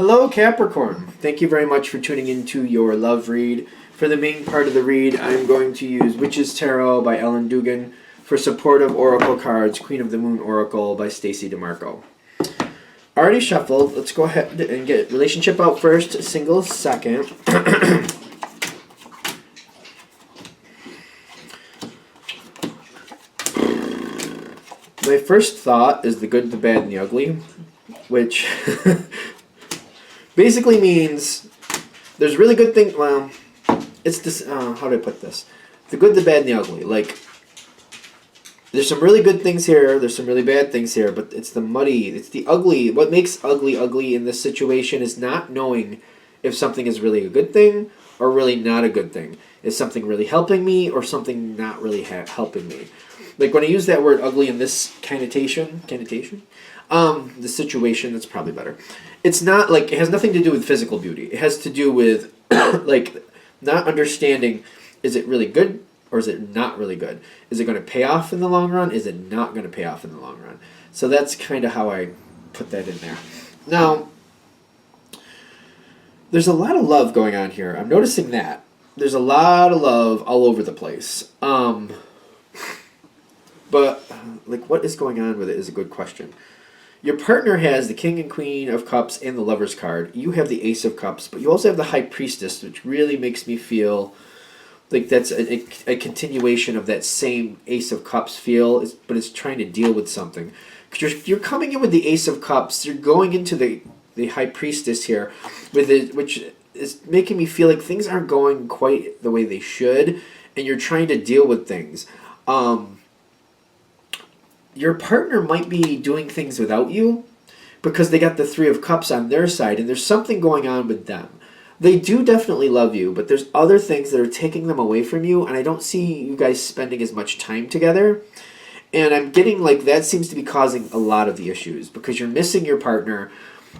Hello, Capricorn. Thank you very much for tuning into your love read. For the main part of the read, I'm going to use Witch's Tarot by Ellen Dugan. For supportive oracle cards, Queen of the Moon Oracle by Stacey DeMarco. Already shuffled. Let's go ahead and get relationship out first, single second. My first thought is the good, the bad, and the ugly, which basically means there's really good things. Well, it's this. How do I put this? The good, the bad, and the ugly. Like, there's some really good things here. There's some really bad things here. But it's the muddy. It's the ugly. What makes ugly in this situation is not knowing if something is really a good thing or really not a good thing. Is something really helping me or something not really helping me? Like when I use that word ugly in this connotation, the situation, that's probably better. It's not like, it has nothing to do with physical beauty. It has to do with like not understanding, is it really good or is it not really good? Is it going to pay off in the long run? Is it not going to pay off in the long run? So that's kind of how I put that in there. Now, there's a lot of love going on here. I'm noticing that. There's a lot of love all over the place. But, like, what is going on with it is a good question. Your partner has the King and Queen of Cups and the Lover's card. You have the Ace of Cups, but you also have the High Priestess, which really makes me feel like that's a continuation of that same Ace of Cups feel, but it's trying to deal with something. Because you're coming in with the Ace of Cups, you're going into the High Priestess here, with it, which is making me feel like things aren't going quite the way they should, and you're trying to deal with things. Your partner might be doing things without you because they got the Three of Cups on their side, and there's something going on with them. They do definitely love you, but there's other things that are taking them away from you, and I don't see you guys spending as much time together. And I'm getting like that seems to be causing a lot of the issues because you're missing your partner.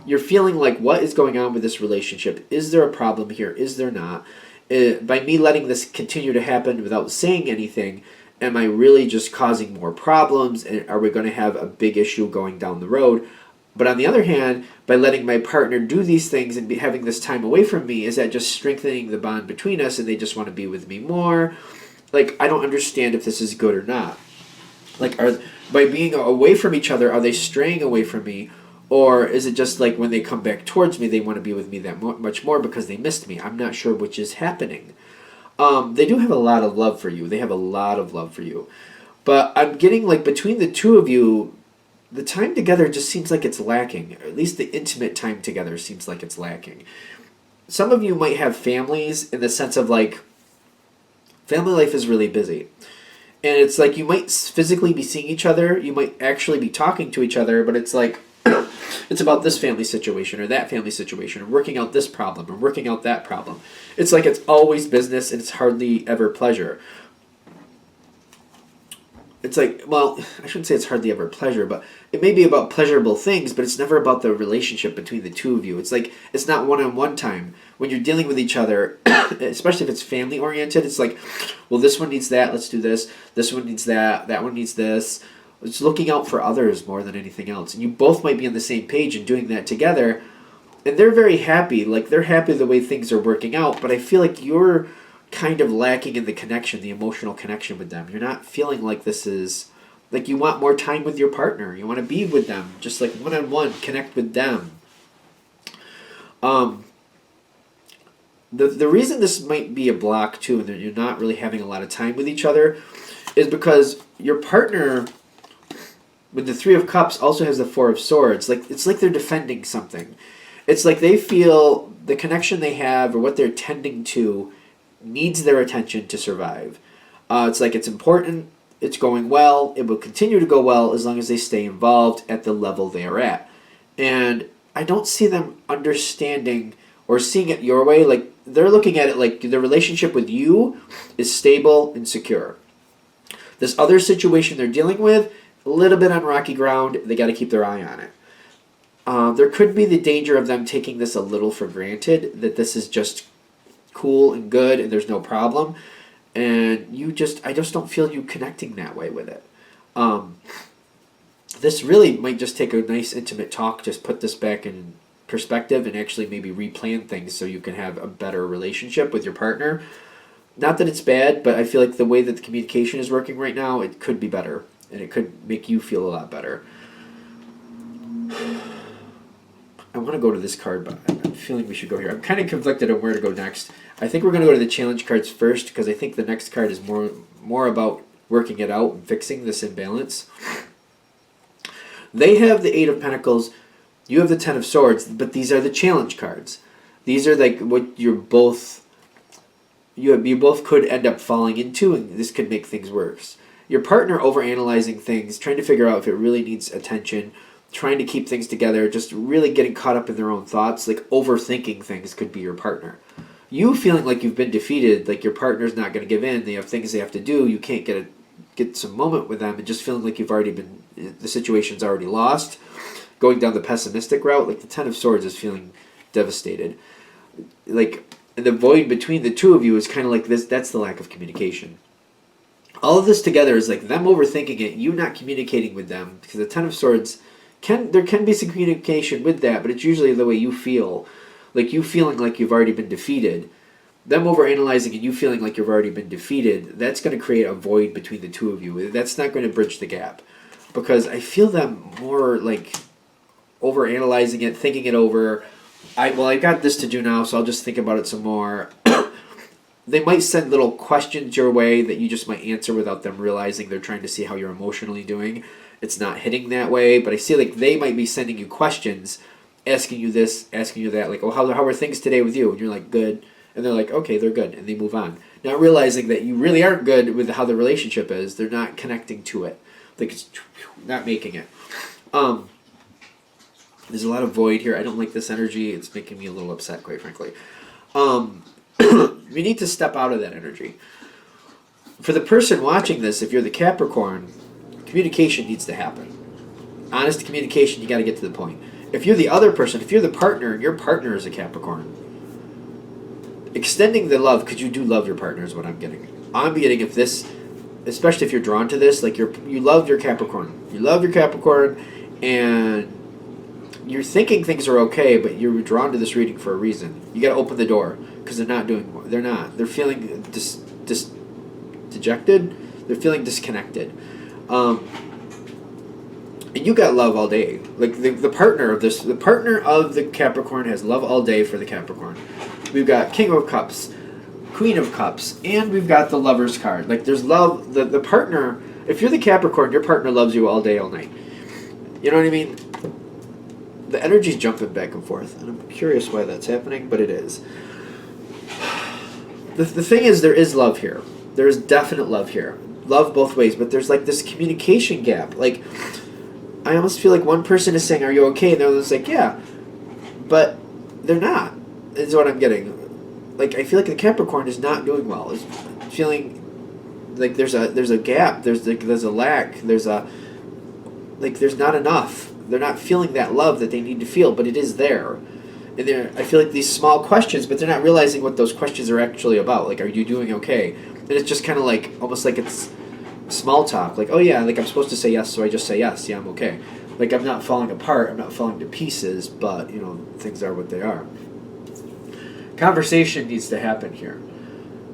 You're feeling like, what is going on with this relationship? Is there a problem here? Is there not? By me letting this continue to happen without saying anything, am I really just causing more problems? And are we going to have a big issue going down the road? But on the other hand, by letting my partner do these things and having this time away from me, is that just strengthening the bond between us and they just want to be with me more? Like, I don't understand if this is good or not. Like, by being away from each other, are they straying away from me? Or is it just like when they come back towards me, they want to be with me that much more because they missed me? I'm not sure which is happening. They do have a lot of love for you. They have a lot of love for you. But I'm getting like between the two of you, the time together just seems like it's lacking. Or at least the intimate time together seems like it's lacking. Some of you might have families in the sense of like, family life is really busy. And it's like you might physically be seeing each other. You might actually be talking to each other, but it's like, it's about this family situation or that family situation or working out this problem or working out that problem. It's like it's always business and it's hardly ever pleasure. It's like, well, I shouldn't say it's hardly ever pleasure, but it may be about pleasurable things, but it's never about the relationship between the two of you. It's like, it's not one-on-one time. When you're dealing with each other, especially if it's family-oriented, it's like, well, this one needs that, let's do this. This one needs that one needs this. It's looking out for others more than anything else. And you both might be on the same page and doing that together. And they're very happy. Like, they're happy the way things are working out. But I feel like you're kind of lacking in the connection, the emotional connection with them. You're not feeling like this is... Like, you want more time with your partner. You want to be with them. Just like one-on-one, connect with them. The reason this might be a block, too, and that you're not really having a lot of time with each other, is because your partner... with the Three of Cups also has the Four of Swords. Like, it's like they're defending something. It's like they feel the connection they have or what they're tending to needs their attention to survive. It's like it's important, it's going well, it will continue to go well as long as they stay involved at the level they are at. And I don't see them understanding or seeing it your way. Like, they're looking at it like the relationship with you is stable and secure. This other situation they're dealing with, a little bit on rocky ground, they got to keep their eye on it. There could be the danger of them taking this a little for granted, that this is just cool and good and there's no problem. And I just don't feel you connecting that way with it. This really might just take a nice intimate talk, just put this back in perspective and actually maybe replan things so you can have a better relationship with your partner. Not that it's bad, but I feel like the way that the communication is working right now, it could be better, and it could make you feel a lot better. I want to go to this card, but I'm feeling we should go here. I'm kind of conflicted on where to go next. I think we're going to go to the challenge cards first, because I think the next card is more about working it out and fixing this imbalance. They have the Eight of Pentacles. You have the Ten of Swords, but these are the challenge cards. These are like what you both could end up falling into, and this could make things worse. Your partner overanalyzing things, trying to figure out if it really needs attention, trying to keep things together, just really getting caught up in their own thoughts, like overthinking things could be your partner. You feeling like you've been defeated, like your partner's not going to give in, they have things they have to do, you can't get some moment with them, and just feeling like the situation's already lost, going down the pessimistic route, like the Ten of Swords is feeling devastated. Like, the void between the two of you is kind of like this, that's the lack of communication. All of this together is like them overthinking it, you not communicating with them, because the Ten of Swords, there can be some communication with that, but it's usually the way you feel. Like you feeling like you've already been defeated. Them overanalyzing and you feeling like you've already been defeated, that's going to create a void between the two of you. That's not going to bridge the gap. Because I feel them more like overanalyzing it, thinking it over. I got this to do now, so I'll just think about it some more. They might send little questions your way that you just might answer without them realizing they're trying to see how you're emotionally doing. It's not hitting that way, but I see like they might be sending you questions, asking you this, asking you that, like, oh, how are things today with you? And you're like, good. And they're like, okay, they're good, and they move on. Not realizing that you really aren't good with how the relationship is. They're not connecting to it. Like, it's not making it. There's a lot of void here. I don't like this energy. It's making me a little upset, quite frankly. We need to step out of that energy. For the person watching this, if you're the Capricorn, communication needs to happen. Honest communication, you got to get to the point. If you're the other person, if you're the partner, and your partner is a Capricorn, extending the love, because you do love your partner is what I'm getting. I'm getting if this, especially if you're drawn to this, like you love your Capricorn. You love your Capricorn, and you're thinking things are okay, but you're drawn to this reading for a reason. You got to open the door, because they're not. They're feeling dejected. They're feeling disconnected. And you got love all day. Like the partner of the Capricorn has love all day for the Capricorn. We've got King of Cups, Queen of Cups, and we've got the Lover's card. Like there's love. The partner, if you're the Capricorn, your partner loves you all day, all night. You know what I mean? The energy's jumping back and forth, and I'm curious why that's happening, but it is. The thing is, there is love here. There is definite love here. Love both ways, but there's like this communication gap. Like, I almost feel like one person is saying, are you okay? And the other's like, yeah. But they're not, is what I'm getting. Like, I feel like the Capricorn is not doing well. Is feeling like there's a gap. There's a lack. There's not enough. They're not feeling that love that they need to feel, but it is there. And I feel like these small questions, but they're not realizing what those questions are actually about. Like, are you doing okay? And it's just kind of like, almost like it's small talk. Like, oh yeah, like I'm supposed to say yes, so I just say yes. Yeah, I'm okay. Like, I'm not falling apart. I'm not falling to pieces, but, things are what they are. Conversation needs to happen here.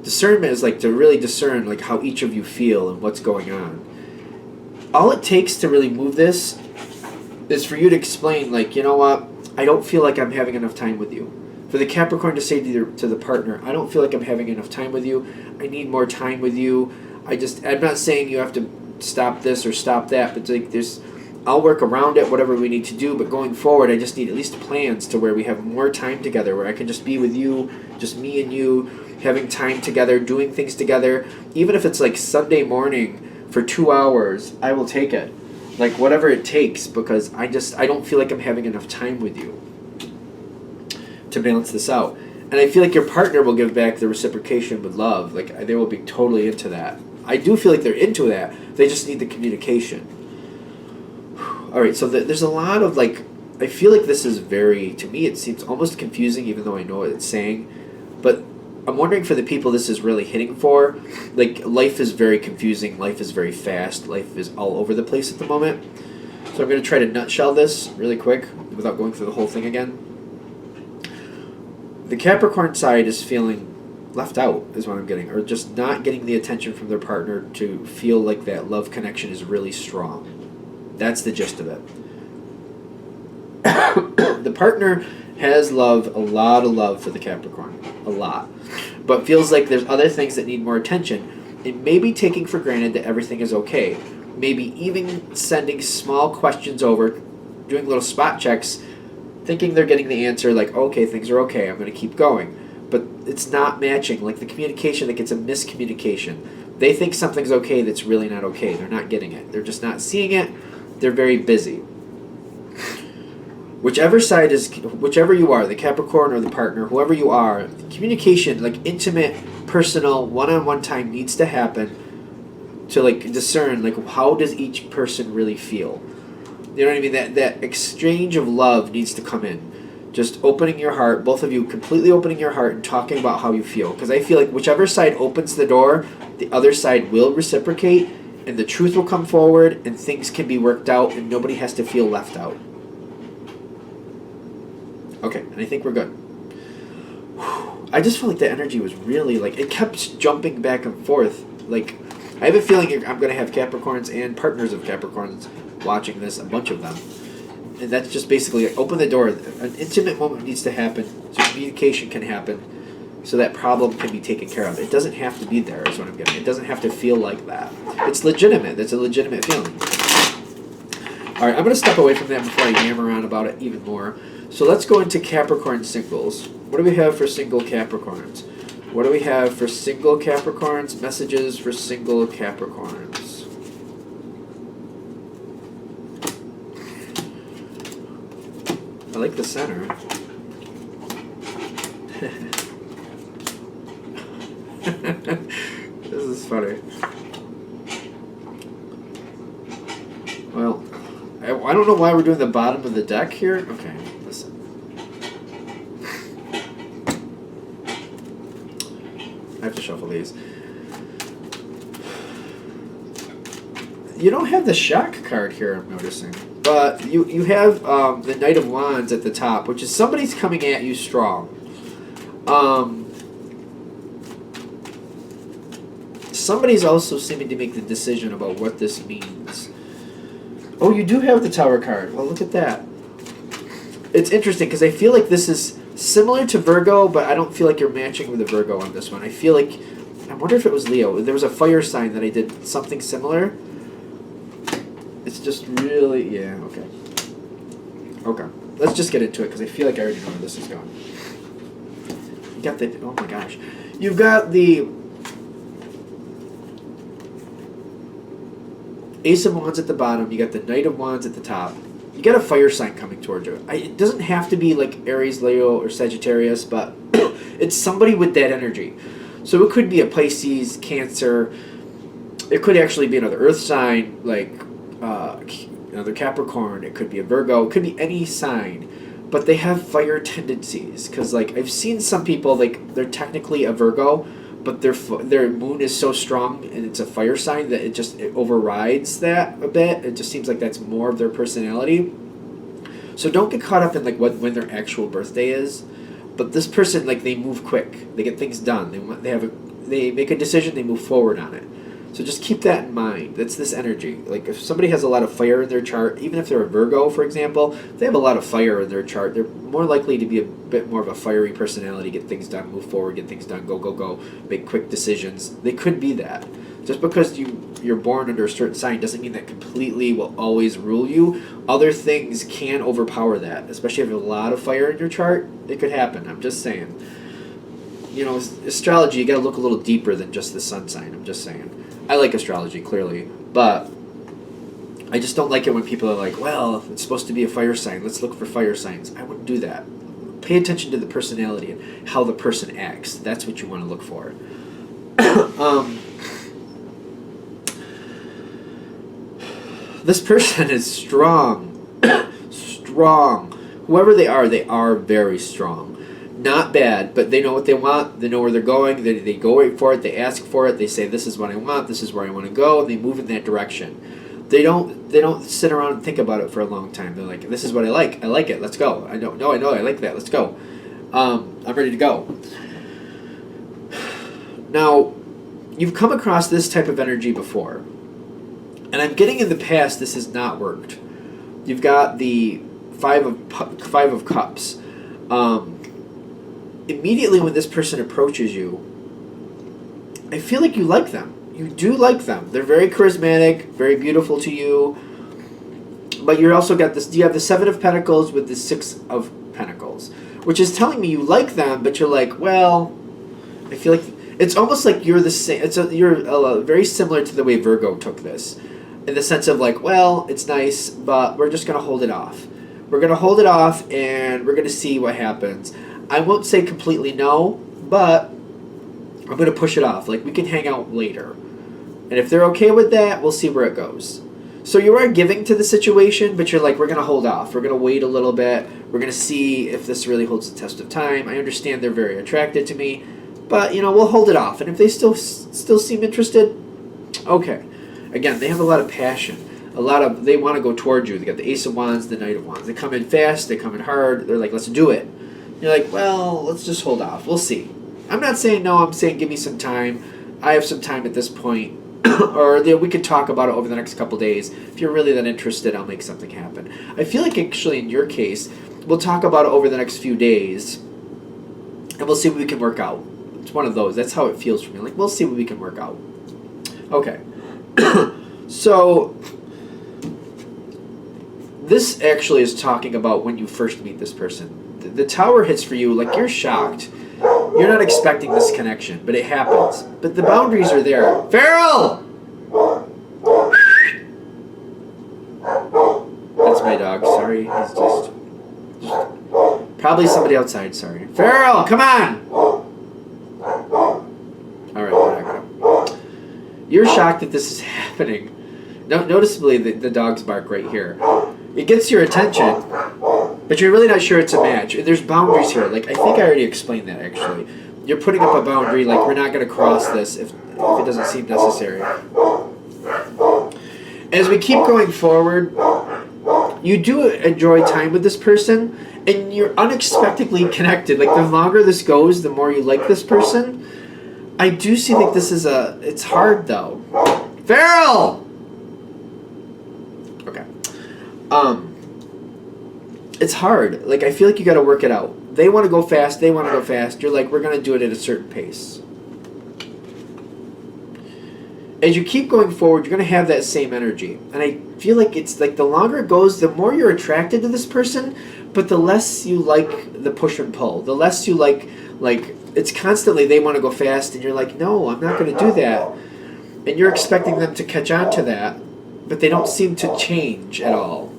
Discernment is like to really discern like how each of you feel and what's going on. All it takes to really move this is for you to explain, like, you know what? I don't feel like I'm having enough time with you. For the Capricorn to say to the partner, I don't feel like I'm having enough time with you. I need more time with you. I'm not saying you have to stop this or stop that, but like I'll work around it, whatever we need to do, but going forward, I just need at least plans to where we have more time together, where I can just be with you, just me and you, having time together, doing things together. Even if it's like Sunday morning for 2 hours, I will take it. Like, whatever it takes, because I don't feel like I'm having enough time with you to balance this out. And I feel like your partner will give back the reciprocation with love. Like, they will be totally into that. I do feel like they're into that. They just need the communication. All right, so there's a lot of, like, I feel like this is to me, it seems almost confusing, even though I know what it's saying. But I'm wondering for the people this is really hitting for. Like, life is very confusing. Life is very fast. Life is all over the place at the moment. So I'm going to try to nutshell this really quick without going through the whole thing again. The Capricorn side is feeling left out, is what I'm getting, or just not getting the attention from their partner to feel like that love connection is really strong. That's the gist of it. The partner has love, a lot of love for the Capricorn, a lot, but feels like there's other things that need more attention. It may be taking for granted that everything is okay. Maybe even sending small questions over, doing little spot checks, thinking they're getting the answer like, okay, things are okay, I'm going to keep going. But it's not matching, like the communication, like it's a miscommunication. They think something's okay that's really not okay. They're not getting it. They're just not seeing it. They're very busy. Whichever you are, the Capricorn or the partner, whoever you are, communication, like intimate, personal, one-on-one time needs to happen to like discern like how does each person really feel. You know what I mean? That exchange of love needs to come in. Just opening your heart, both of you completely opening your heart and talking about how you feel. Because I feel like whichever side opens the door, the other side will reciprocate, and the truth will come forward, and things can be worked out, and nobody has to feel left out. Okay, and I think we're good. I just feel like the energy was really, like, it kept jumping back and forth. Like, I have a feeling I'm going to have Capricorns and partners of Capricorns watching this, a bunch of them. And that's just basically, like, open the door. An intimate moment needs to happen so communication can happen so that problem can be taken care of. It doesn't have to be there, is what I'm getting. It doesn't have to feel like that. It's legitimate. That's a legitimate feeling. All right, I'm going to step away from that before I yammer on about it even more. So let's go into Capricorn singles. What do we have for single Capricorns? What do we have for single Capricorns? Messages for single Capricorns. I like the center. This is funny. Well, I don't know why we're doing the bottom of the deck here. Okay, listen. I have to shuffle these. You don't have the shock card here, I'm noticing. But you have the Knight of Wands at the top, which is somebody's coming at you strong. Somebody's also seeming to make the decision about what this means. Oh, you do have the Tower card. Well, look at that. It's interesting because I feel like this is similar to Virgo, but I don't feel like you're matching with a Virgo on this one. I feel like, I wonder if it was Leo. There was a fire sign that I did something similar. It's just really, yeah, okay. Okay, let's just get into it because I feel like I already know where this is going. You got the, oh my gosh. You've got the Ace of Wands at the bottom. You got the Knight of Wands at the top. You got a fire sign coming towards you. It doesn't have to be like Aries, Leo, or Sagittarius, but it's somebody with that energy. So it could be a Pisces, Cancer. It could actually be another Earth sign, like another Capricorn. It could be a Virgo. It could be any sign. But they have fire tendencies. Because like I've seen some people, like they're technically a Virgo, but their moon is so strong and it's a fire sign that it overrides that a bit. It just seems like that's more of their personality. So don't get caught up in like when their actual birthday is. But this person, like, they move quick. They get things done. They make a decision. They move forward on it. So just keep that in mind. That's this energy. Like if somebody has a lot of fire in their chart, even if they're a Virgo, for example, if they have a lot of fire in their chart, they're more likely to be a bit more of a fiery personality, get things done, move forward, get things done, go, go, go, make quick decisions. They could be that. Just because you're born under a certain sign doesn't mean that completely will always rule you. Other things can overpower that, especially if you have a lot of fire in your chart. It could happen. I'm just saying. You know, astrology, you got to look a little deeper than just the sun sign. I'm just saying. I like astrology, clearly, but I just don't like it when people are like, well, it's supposed to be a fire sign. Let's look for fire signs. I wouldn't do that. Pay attention to the personality and how the person acts. That's what you want to look for. This person is strong. Strong. Whoever they are very strong. Not bad, but they know what they want. They know where they're going. They go right for it. They ask for it. They say, "This is what I want. This is where I want to go." And they move in that direction. They don't sit around and think about it for a long time. They're like, "This is what I like. I like it. Let's go. I know. I like that. Let's go." I'm ready to go. Now, you've come across this type of energy before, and I'm getting in the past this has not worked. You've got the Five of Cups. Immediately when this person approaches you, I feel like you like them. You do like them. They're very charismatic, very beautiful to you. But you're also got this. You have the Seven of Pentacles with the Six of Pentacles, which is telling me you like them, but you're like, well, I feel like it's almost like you're the same. You're very similar to the way Virgo took this, in the sense of like, well, it's nice, but we're just gonna hold it off. We're gonna hold it off, and we're gonna see what happens. I won't say completely no, but I'm gonna push it off. Like, we can hang out later, and if they're okay with that, we'll see where it goes. So you are giving to the situation, but you're like, we're going to hold off. We're going to wait a little bit. We're going to see if this really holds the test of time. I understand they're very attracted to me, but, we'll hold it off. And if they still seem interested, okay. Again, they have a lot of passion. They want to go towards you. They got the Ace of Wands, the Knight of Wands. They come in fast. They come in hard. They're like, let's do it. You're like, well, let's just hold off. We'll see. I'm not saying no. I'm saying give me some time. I have some time at this point. Or we could talk about it over the next couple days. If you're really that interested, I'll make something happen. I feel like actually in your case, we'll talk about it over the next few days, and we'll see what we can work out. It's one of those. That's how it feels for me. Like, we'll see what we can work out. Okay. So, this actually is talking about when you first meet this person. The Tower hits for you, like you're shocked. You're not expecting this connection, but it happens. But the boundaries are there. Farrell! That's my dog. Sorry. He's just probably somebody outside. Sorry. Farrell, come on! Alright, we're not gonna. You're shocked that this is happening. Noticeably, the dog's bark right here. It gets your attention, but you're really not sure it's a match. There's boundaries here. Like, I think I already explained that, actually. You're putting up a boundary, like, we're not going to cross this if it doesn't seem necessary. As we keep going forward, you do enjoy time with this person, and you're unexpectedly connected. Like, the longer this goes, the more you like this person. I do see that this is it's hard, though. Farrell! Okay. It's hard. Like, I feel like you got to work it out. They want to go fast. They want to go fast. You're like, we're going to do it at a certain pace. As you keep going forward, you're going to have that same energy. And I feel like it's like the longer it goes, the more you're attracted to this person, but the less you like the push and pull. The less you like, it's constantly they want to go fast, and you're like, no, I'm not going to do that. And you're expecting them to catch on to that, but they don't seem to change at all.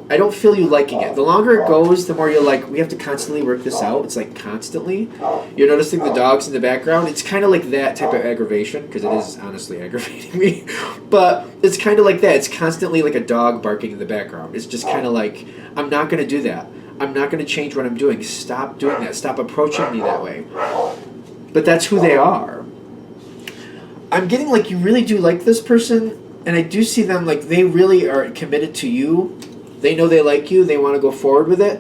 I don't feel you liking it. The longer it goes, the more you're like, we have to constantly work this out. It's like constantly. You're noticing the dogs in the background. It's kind of like that type of aggravation, because it is honestly aggravating me. But it's kind of like that. It's constantly like a dog barking in the background. It's just kind of like, I'm not going to do that. I'm not going to change what I'm doing. Stop doing that. Stop approaching me that way. But that's who they are. I'm getting like you really do like this person, and I do see them like they really are committed to you. They know they like you. They want to go forward with it.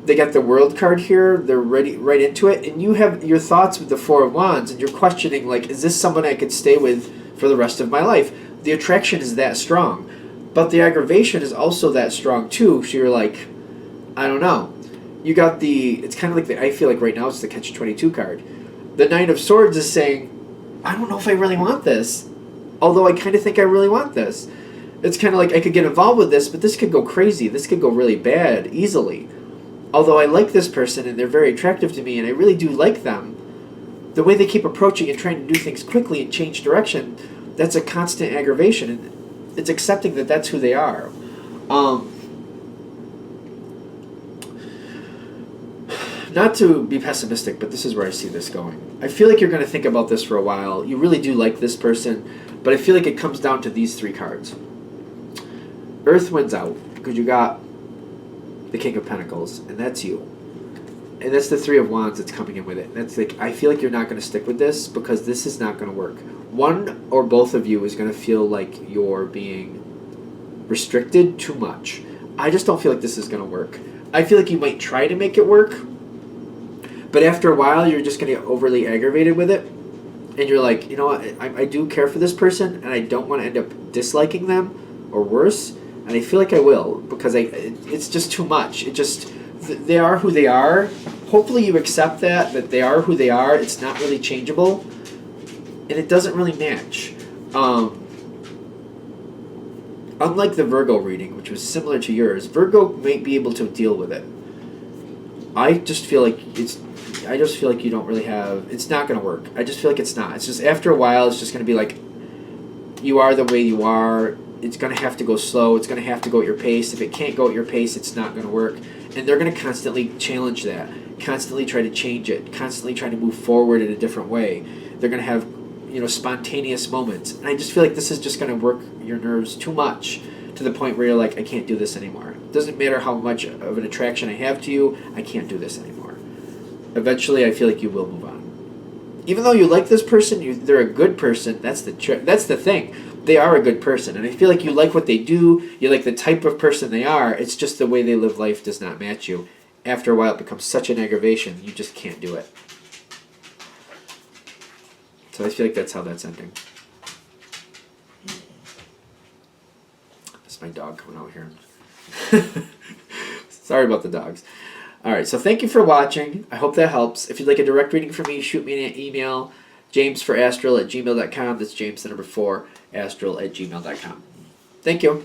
They got the World card here. They're ready right into it. And you have your thoughts with the Four of Wands, and you're questioning, like, is this someone I could stay with for the rest of my life? The attraction is that strong. But the aggravation is also that strong, too. So you're like, I don't know. You got it's kind of like I feel like right now it's the Catch-22 card. The Nine of Swords is saying, I don't know if I really want this. Although I kind of think I really want this. It's kind of like I could get involved with this, but this could go crazy. This could go really bad easily. Although I like this person and they're very attractive to me and I really do like them, the way they keep approaching and trying to do things quickly and change direction, that's a constant aggravation. And it's accepting that that's who they are. Not to be pessimistic, but this is where I see this going. I feel like you're going to think about this for a while. You really do like this person, but I feel like it comes down to these three cards. Earth wins out because you got the King of Pentacles, and that's you. And that's the Three of Wands that's coming in with it. That's like, I feel like you're not going to stick with this because this is not going to work. One or both of you is going to feel like you're being restricted too much. I just don't feel like this is going to work. I feel like you might try to make it work, But after a while, you're just going to get overly aggravated with it. And you're like, you know what, I do care for this person, and I don't want to end up disliking them or worse. And I feel like I will, because it's just too much. They are who they are. Hopefully you accept that they are who they are. It's not really changeable. And it doesn't really match. Unlike the Virgo reading, which was similar to yours, Virgo may be able to deal with it. I just feel like you don't really have. It's not going to work. I just feel like it's not. It's just after a while, it's just going to be like, you are the way you are. It's going to have to go slow. It's going to have to go at your pace. If it can't go at your pace, it's not going to work. And they're going to constantly challenge that, constantly try to change it, constantly try to move forward in a different way. They're going to have, spontaneous moments. And I just feel like this is just going to work your nerves too much to the point where you're like, I can't do this anymore. It doesn't matter how much of an attraction I have to you, I can't do this anymore. Eventually, I feel like you will move on. Even though you like this person, they're a good person. That's the thing. They are a good person, and I feel like you like what they do. You like the type of person they are. It's just the way they live life does not match you. After a while, it becomes such an aggravation. You just can't do it. So I feel like that's how that's ending. That's my dog coming out here. Sorry about the dogs. Alright, so thank you for watching. I hope that helps. If you'd like a direct reading from me, shoot me an email. jamesforastral@gmail.com. That's James, the number 4, astral@gmail.com. Thank you.